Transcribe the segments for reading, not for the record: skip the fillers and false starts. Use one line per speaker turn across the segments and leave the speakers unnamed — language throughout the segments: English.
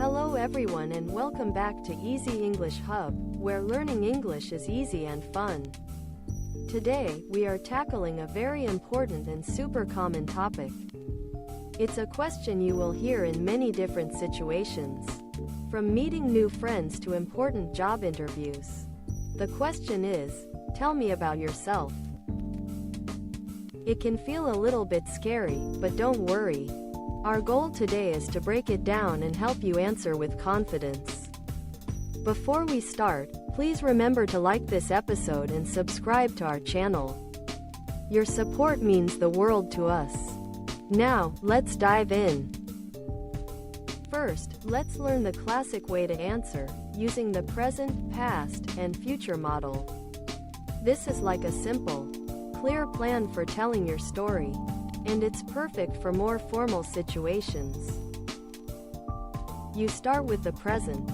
Hello everyone and welcome back to Easy English Hub, where learning English is easy and fun. Today, we are tackling a very important and super common topic. It's a question you will hear in many different situations, from meeting new friends to important job interviews. The question is, tell me about yourself. It can feel a little bit scary, but don't worry. Our goal today is to break it down and help you answer with confidence. Before we start, please remember to like this episode and subscribe to our channel. Your support means the world to us. Now, let's dive in. First, let's learn the classic way to answer, using the present, past, and future model. This is like a simple, clear plan for telling your story, and it's perfect for more formal situations. You start with the present.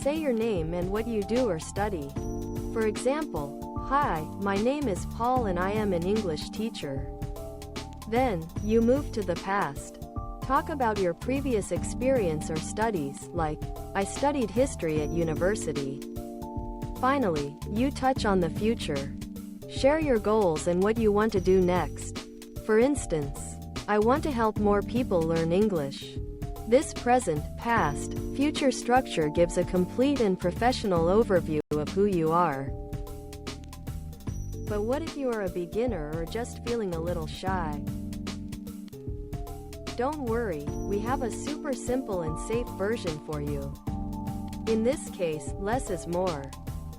Say your name and what you do or study. For example, "Hi, my name is Paul and I am an English teacher." Then, you move to the past. Talk about your previous experience or studies, like, "I studied history at university." Finally, you touch on the future. Share your goals and what you want to do next. For instance, "I want to help more people learn English." This present, past, future structure gives a complete and professional overview of who you are. But what if you are a beginner or just feeling a little shy? Don't worry, we have a super simple and safe version for you. In this case, less is more.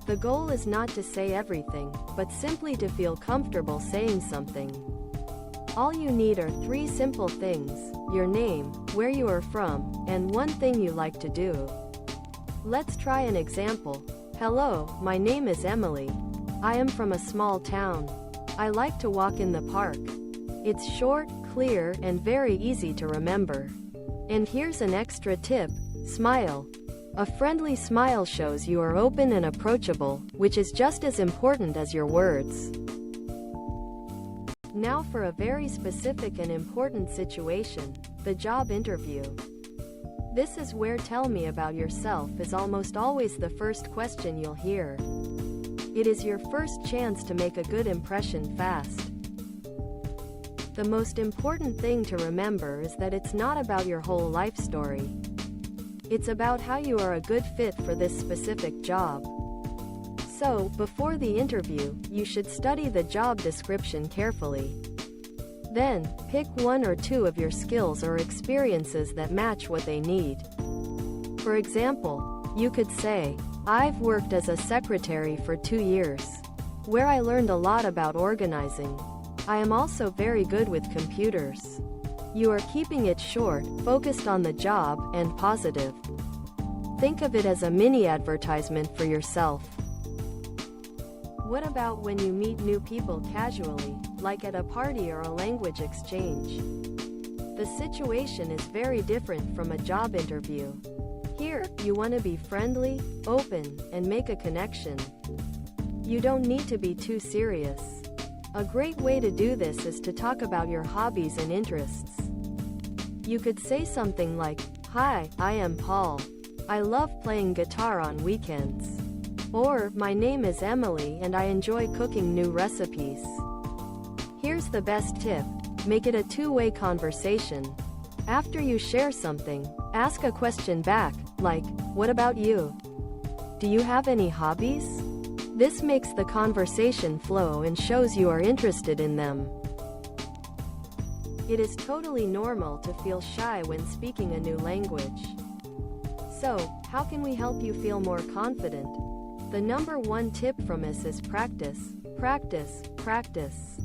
The goal is not to say everything, but simply to feel comfortable saying something. All you need are 3 simple things: your name, where you are from, and one thing you like to do. Let's try an example. "Hello, my name is Emily. I am from a small town. I like to walk in the park." It's short, clear, and very easy to remember. And here's an extra tip: smile. A friendly smile shows you are open and approachable, which is just as important as your words. Now for a very specific and important situation, the job interview. This is where "tell me about yourself" is almost always the first question you'll hear. It is your first chance to make a good impression fast. The most important thing to remember is that it's not about your whole life story. It's about how you are a good fit for this specific job. So, before the interview, you should study the job description carefully. Then, pick 1 or 2 of your skills or experiences that match what they need. For example, you could say, "I've worked as a secretary for 2 years, where I learned a lot about organizing. I am also very good with computers." You are keeping it short, focused on the job, and positive. Think of it as a mini advertisement for yourself. What about when you meet new people casually, like at a party or a language exchange? The situation is very different from a job interview. Here, you want to be friendly, open, and make a connection. You don't need to be too serious. A great way to do this is to talk about your hobbies and interests. You could say something like, "Hi, I am Paul. I love playing guitar on weekends." Or, "My name is Emily and I enjoy cooking new recipes." Here's the best tip: make it a 2-way conversation. After you share something, ask a question back, like, "What about you? Do you have any hobbies?" This makes the conversation flow and shows you are interested in them. It is totally normal to feel shy when speaking a new language. So, how can we help you feel more confident? The number 1 tip from us is practice, practice, practice.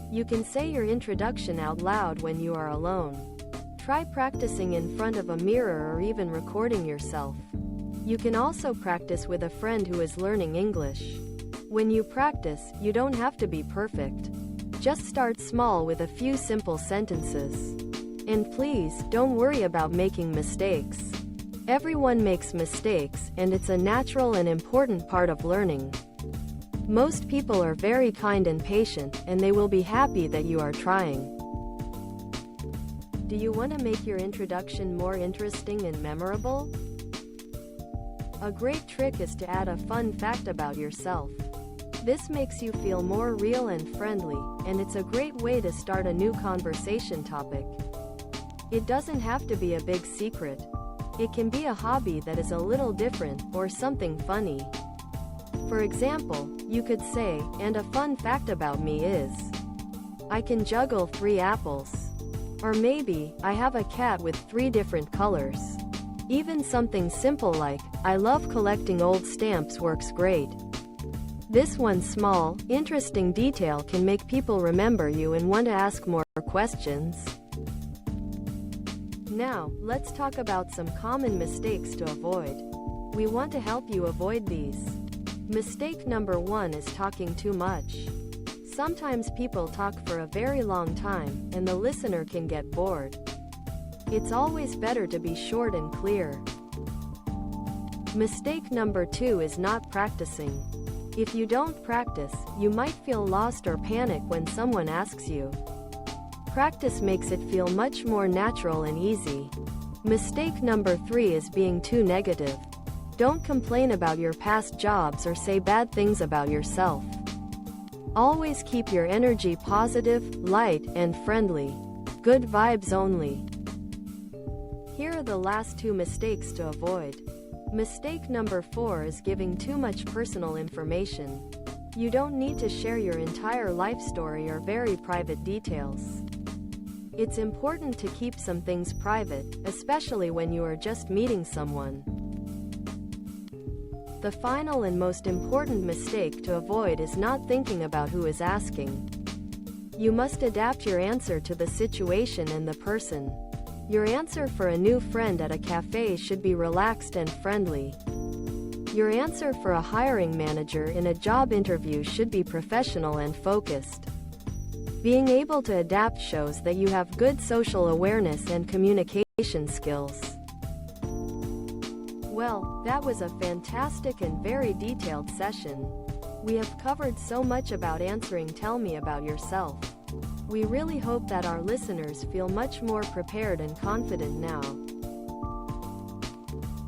You can say your introduction out loud when you are alone. Try practicing in front of a mirror or even recording yourself. You can also practice with a friend who is learning English. When you practice, you don't have to be perfect. Just start small with a few simple sentences. And please, don't worry about making mistakes. Everyone makes mistakes, and it's a natural and important part of learning. Most people are very kind and patient, and they will be happy that you are trying. Do you want to make your introduction more interesting and memorable? A great trick is to add a fun fact about yourself. This makes you feel more real and friendly, and it's a great way to start a new conversation topic. It doesn't have to be a big secret. It can be a hobby that is a little different, or something funny. For example, you could say, and a fun fact about me is, I can juggle 3 apples. Or maybe, I have a cat with 3 different colors. Even something simple like, I love collecting old stamps works great. This one small, interesting detail can make people remember you and want to ask more questions. Now, let's talk about some common mistakes to avoid. We want to help you avoid these. Mistake number 1 is talking too much. Sometimes people talk for a very long time, and the listener can get bored. It's always better to be short and clear. Mistake number 2 is not practicing. If you don't practice, you might feel lost or panic when someone asks you. Practice makes it feel much more natural and easy. Mistake number 3 is being too negative. Don't complain about your past jobs or say bad things about yourself. Always keep your energy positive, light, and friendly. Good vibes only. Here are the last 2 mistakes to avoid. Mistake number 4 is giving too much personal information. You don't need to share your entire life story or very private details. It's important to keep some things private, especially when you are just meeting someone. The final and most important mistake to avoid is not thinking about who is asking. You must adapt your answer to the situation and the person. Your answer for a new friend at a cafe should be relaxed and friendly. Your answer for a hiring manager in a job interview should be professional and focused. Being able to adapt shows that you have good social awareness and communication skills. Well, that was a fantastic and very detailed session. We have covered so much about answering Tell Me About Yourself. We really hope that our listeners feel much more prepared and confident now.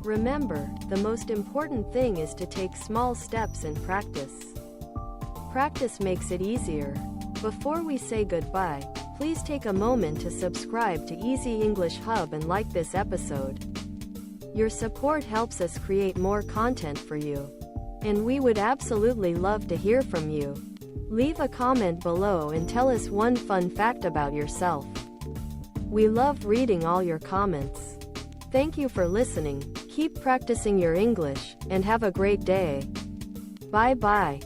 Remember, the most important thing is to take small steps in practice. Practice makes it easier. Before we say goodbye, please take a moment to subscribe to Easy English Hub and like this episode. Your support helps us create more content for you. And we would absolutely love to hear from you. Leave a comment below and tell us one fun fact about yourself. We love reading all your comments. Thank you for listening, keep practicing your English, and have a great day. Bye-bye.